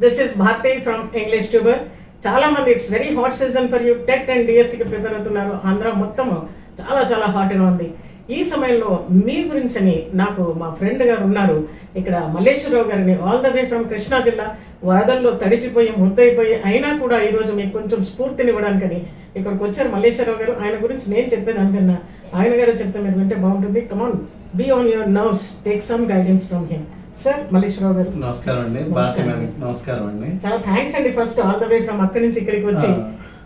This is Bharti from English Tuber. చాలా మంది it's very hot season for you TET and డిఎస్సికి prepare అవుతున్నారు. ఆంధ్ర మొత్తం చాలా చాలా హాట్గా ఉంది. ఈ సమయంలో మీ గురించి అని నాకు మా ఫ్రెండ్ గారు ఉన్నారు ఇక్కడ, మల్లేశ్వరరావు గారిని, all the way from Krishna జిల్లా. వరదల్లో తడిచిపోయి ముద్దయిపోయి అయినా కూడా ఈరోజు మీకు కొంచెం స్ఫూర్తినివ్వడానికని ఇక్కడికి వచ్చారు మల్లేశ్వరరావు గారు. ఆయన గురించి నేను చెప్పేదానికన్నా ఆయన గారు చెప్తే మీరు వింటే బాగుంటుంది. Come on, be on your nerves, take some guidance from him. Sir Malleswararao garu నమస్కారం అండి. నమస్కారం అండి. చాలా థ్యాంక్స్ అండి. First all the way from అక్కడి నుంచి ఇక్కడికి వచ్చి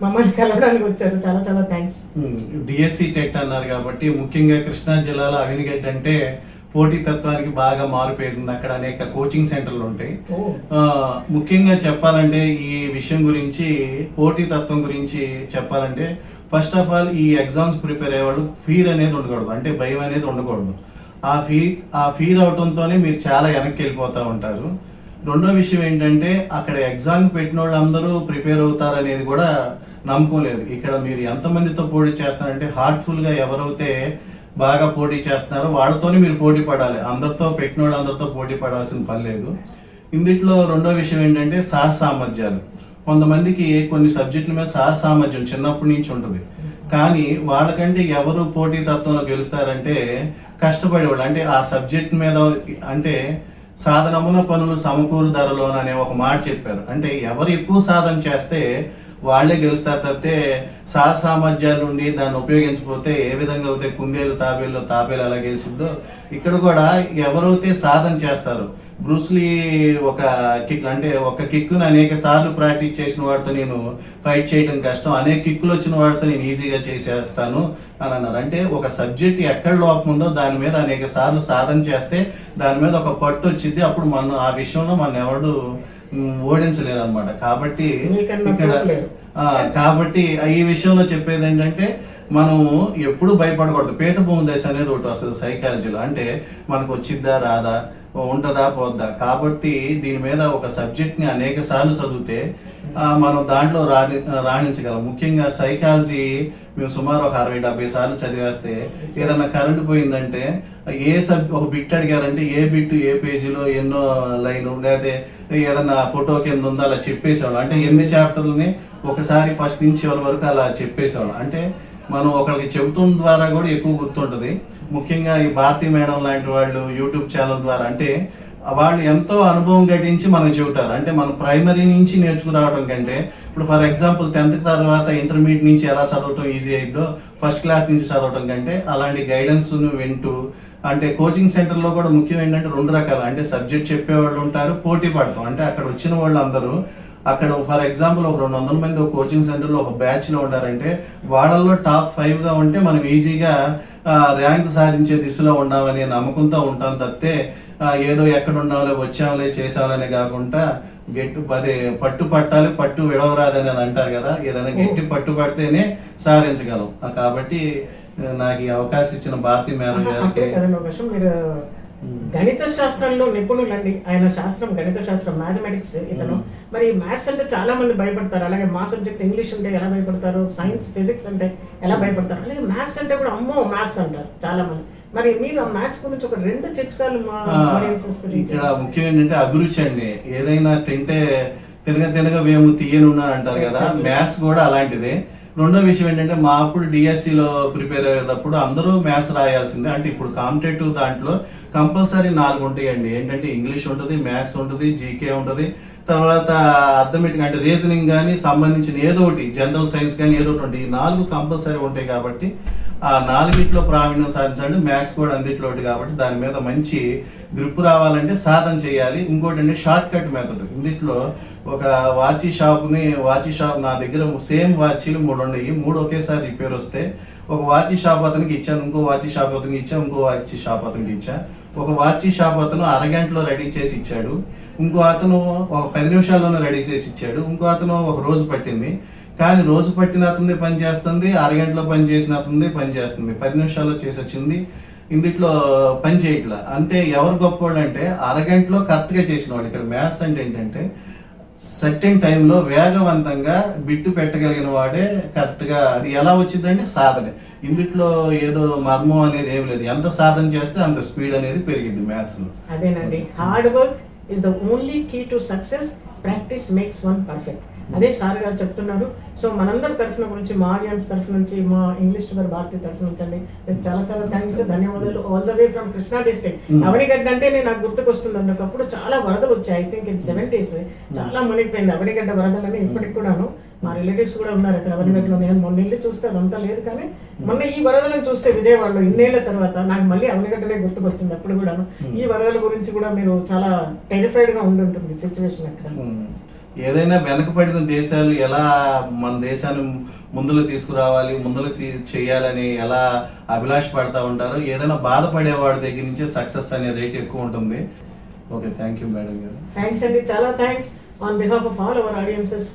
మమ్మల్ని కలవడానికి వచ్చారు. చాలా చాలా థ్యాంక్స్. డిఎస్సి టెట్ అన్నారు కాబట్టి ముఖ్యంగా కృష్ణా జిల్లాలో అవినిగడ్డ అంటే పోటీతత్వానికి బాగా మారుపేరుంది. అక్కడ అనేక కోచింగ్ సెంటర్లు ఉంటాయి. ముఖ్యంగా చెప్పాలంటే ఈ విషయం గురించి, పోటీతత్వం గురించి చెప్పాలంటే ఫస్ట్ ఆఫ్ ఆల్ ఈ ఎగ్జామ్స్ ప్రిపేర్ అయ్యేవాళ్ళు ఫీర్ అనేది ఉండకూడదు, అంటే భయం అనేది ఉండకూడదు. ఆ ఫీర్ అవటంతోనే మీరు చాలా వెనక్కి వెళ్ళిపోతూ ఉంటారు. రెండో విషయం ఏంటంటే అక్కడ ఎగ్జామ్ పెట్టిన వాళ్ళు అందరూ ప్రిపేర్ అవుతారు అనేది కూడా నమ్మకం లేదు. ఇక్కడ మీరు ఎంతమందితో పోటీ చేస్తారంటే హార్ట్ఫుల్గా ఎవరైతే బాగా పోటీ చేస్తున్నారో వాళ్ళతోనే మీరు పోటీ పడాలి. అందరితో పెట్టిన వాళ్ళు అందరితో పోటీ పడాల్సిన పని లేదు. ఇందులో రెండో విషయం ఏంటంటే సాహస సామర్థ్యాలు. కొంతమందికి కొన్ని సబ్జెక్టుల మీద సాహస సామర్థ్యం చిన్నప్పటి నుంచి ఉంటుంది, కానీ వాళ్ళకంటే ఎవరు పోటీ తత్వంలో గెలుస్తారంటే కష్టపడేవాళ్ళు. అంటే ఆ సబ్జెక్ట్ మీద, అంటే సాధనమున పనులు సమకూరు ధరలో అనే ఒక మాట చెప్పారు. అంటే ఎవరు ఎక్కువ సాధన చేస్తే వాళ్ళే గెలుస్తారు తప్పితే సాహస సామర్థ్యాలు ఉండి దాన్ని ఉపయోగించకపోతే ఏ విధంగా అయితే కుందేలు తాబేలు అలా గెలిచిద్దో ఇక్కడ కూడా ఎవరైతే సాధన చేస్తారో, బ్రూస్లీ ఒక కిక్కును అనేక సార్లు ప్రాక్టీస్ చేసిన వాడితో నేను ఫైట్ చేయడం కష్టం, అనేక కిక్కులు వచ్చిన వాడితో నేను ఈజీగా చేసేస్తాను అని అన్నారు. అంటే ఒక సబ్జెక్ట్ ఎక్కడ లోపం ఉందో దాని మీద అనేక సార్లు సాధన చేస్తే దాని మీద ఒక పట్టు వచ్చింది. అప్పుడు మనం ఆ విషయంలో మనం ఎవడు ఓడించలేరు అనమాట. కాబట్టి ఈ విషయంలో చెప్పేది ఏంటంటే మనం ఎప్పుడు భయపడకూడదు. పీఠ భూమి దశ అనేది ఒకటి వస్తుంది సైకాలజీలో. అంటే మనకు వచ్చిద్దా రాదా, ఉంటుందా పోద్దా. కాబట్టి దీని మీద ఒక సబ్జెక్ట్ని అనేక సార్లు చదివితే మనం దాంట్లో రాణించగలం. ముఖ్యంగా సైకాలజీ మేము సుమారు ఒక 60-70 సార్లు చదివేస్తే ఏదన్నా కరెంట్ పోయిందంటే ఒక బిట్ అడిగారంటే ఏ బిట్ ఏ పేజీలో ఎన్నో లైను లేదా ఏదన్నా ఫోటో కింద ఉందో అలా చెప్పేసేవాళ్ళం. అంటే 8 చాప్టర్లని ఒకసారి ఫస్ట్ నుంచి చివరి వరకు అలా చెప్పేసేవాళ్ళం. అంటే మనం ఒకరికి చెబుతున్న ద్వారా కూడా ఎక్కువ గుర్తుంటుంది. ముఖ్యంగా ఈ భారతీ మేడం లాంటి వాళ్ళు యూట్యూబ్ ఛానల్ ద్వారా, అంటే వాళ్ళు ఎంతో అనుభవం గడించి మనం చెబుతారు. అంటే మనం ప్రైమరీ నుంచి నేర్చుకురావడం కంటే, ఇప్పుడు ఫర్ ఎగ్జాంపుల్ 10th తర్వాత ఇంటర్మీడియట్ నుంచి ఎలా చదవటం ఈజీ అయిద్దో ఫస్ట్ క్లాస్ నుంచి చదవటం కంటే అలాంటి గైడెన్స్ వింటూ, అంటే కోచింగ్ సెంటర్లో కూడా ముఖ్యం ఏంటంటే 2 రకాలు. అంటే సబ్జెక్ట్ చెప్పేవాళ్ళు ఉంటారు, పోటీ పడతాం. అంటే అక్కడ వచ్చిన వాళ్ళు అందరూ అక్కడ ఫర్ ఎగ్జాంపుల్ ఒక 200 మంది ఒక కోచింగ్ సెంటర్లో ఒక బ్యాచ్లో ఉండారంటే వాళ్ళల్లో టాప్ 5గా ఉంటే మనం ఈజీగా ర్యాంక్ సాధించే దిశలో ఉన్నామనే నమ్మకంతో ఉంటాం తప్పితే ఏదో ఎక్కడ ఉండాలో వచ్చాంలే చేసామనే కాకుండా పట్టు పట్టాలి, పట్టు విడవరాదని అని అంటారు కదా. ఏదైనా గట్టి పట్టు పడితేనే సాధించగలం. కాబట్టి నాకు ఈ అవకాశం ఇచ్చిన భారతీ మేడం గారికి. గణిత శాస్త్రంలో నిపుణులండి ఆయన. శాస్త్రం గణిత శాస్త్రం, మ్యాథమెటిక్స్ ఇతను. మరి మ్యాథ్స్ అంటే చాలా మంది భయపడతారు, అలాగే మా సబ్జెక్ట్ ఇంగ్లీష్ అంటే ఎలా భయపడతారు, సైన్స్ ఫిజిక్స్ అంటే ఎలా భయపడతారు, అలాగే మ్యాథ్స్ అంటే కూడా అమ్మో మ్యాథ్స్ అంటారు చాలా మంది. మరి మీరు ఆ మ్యాథ్స్ గురించి ఒక 2 చిట్కాలు మా ఆడియన్సెస్ కి. ఇక్కడ ముఖ్యం ఏంటంటే అభిరుచి అండి. ఏదైనా తింటే తినగా వేము తీయనున్నా అంటారు కదా, మ్యాథ్స్ కూడా అలాంటిదే. రెండో విషయం ఏంటంటే మా అప్పుడు డిఎస్సిలో ప్రిపేర్ అయ్యేటప్పుడు అందరూ మ్యాథ్స్ రాయాల్సిందే. అంటే ఇప్పుడు కాంపిటేటివ్ దాంట్లో కంపల్సరీ 4 ఉంటాయండి. ఏంటంటే ఇంగ్లీష్ ఉంటుంది, మ్యాథ్స్ ఉంటుంది, జీకే ఉంటుంది, తర్వాత అర్థమెటిక్ అంటే రీజనింగ్ కానీ సంబంధించిన ఏదో ఒకటి, జనరల్ సైన్స్ కానీ ఏదో ఒకటి ఉంటాయి. ఈ 4 కంపల్సరీ ఉంటాయి. కాబట్టి ఆ 4 ప్రావీణ్యం సాధించాలంటే మ్యాథ్స్ కూడా అందుట్లో ఒకటి. కాబట్టి దాని మీద మంచి గ్రిప్ రావాలంటే సాధన చేయాలి. ఇంకోటి అంటే షార్ట్ కట్ మెథడ్. ఇందులో ఒక వాచ్ షాప్ నా దగ్గర సేమ్ వాచీలు 3 ఉన్నాయి. 3 ఒకేసారి రిపేర్ వస్తే ఒక వాచ్ షాప్ అతనికి ఇచ్చాను, ఇంకో వాచ్ షాప్ అతనికి ఇచ్చాను, ఇంకో వాచ్ షాప్ అతనికి ఇచ్చా. ఒక వాచ్ షాప్ అతను అరగంటలో రెడీ చేసి ఇచ్చాడు, ఇంకో అతను ఒక 10 నిమిషాల్లోనే రెడీ చేసి ఇచ్చాడు, ఇంకో అతను ఒక రోజు పట్టింది. కానీ రోజు పట్టిన అతనిది పని చేస్తుంది, అరగంటలో పని చేసిన అతనిది పని చేస్తుంది, 10 నిమిషాల్లో చేసి వచ్చింది ఇందులో పని చేయట్లా. అంటే ఎవరు గొప్పవాళ్ళు అంటే అరగంటలో కరెక్ట్గా చేసిన వాళ్ళు. ఇక్కడ మ్యాథ్స్ అంటే ఏంటంటే సర్టెన్ టైంలో వేగవంతంగా బిట్టు పెట్టగలిగిన వాడే కరెక్ట్గా. అది ఎలా వచ్చిందంటే సాధన. ఇందులో ఏదో మర్మం అనేది ఏమి లేదు. ఎంత సాధన చేస్తే అంత స్పీడ్ అనేది పెరిగింది మ్యాథ్స్లో. అదేనండి, hard work, is the only key to success. Practice makes one perfect. అదే సార్ గారు చెప్తున్నారు. సో మనందరి తరఫున గురించి, మా ఆడియన్స్ తరఫు నుంచి, మా ఇంగ్లీష్ ట్యూబర్ భారతి తరఫు నుంచి అండి మీకు చాలా చాలా థ్యాంక్స్, ధన్యవాదాలు. All the way from Krishna district. Avanigadda అంటేనే నాకు గుర్తుకొస్తుందండి, ఒకప్పుడు చాలా వరదలు వచ్చాయి. ఐ థింక్ ఇన్ 70s చాలా మునిగిపోయింది అవనిగడ్డ వరదలని. ఇప్పటికి కూడాను మా రిలేటివ్స్ కూడా ఉన్నారు అక్కడ అవనిగడ్డలో. నేను మొన్న వెళ్ళి చూస్తే అదంతా లేదు, కానీ మొన్న ఈ వరదలను చూస్తే విజయవాడలో ఇన్నేళ్ల తర్వాత నాకు మళ్ళీ అవనిగడ్డనే గుర్తుకొచ్చింది. అప్పుడు కూడాను ఈ వరదల గురించి కూడా మీరు చాలా టెరిఫైడ్ గా ఉండి ఉంటుంది సిచ్యువేషన్ అక్కడ. ఏదైనా వెనకబడిన దేశాలు ఎలా మన దేశాన్ని ముందుకు తీసుకురావాలి, చేయాలని ఎలా అభిలాష పడతా ఉంటారు. ఏదైనా బాధపడే వాడి దగ్గర నుంచి సక్సెస్ అనే రేట్ ఎక్కువ ఉంటుంది. ఓకే, థ్యాంక్ యూ మేడం గారు. థ్యాంక్స్ అండి, చాలా thanks on behalf of all our audiences.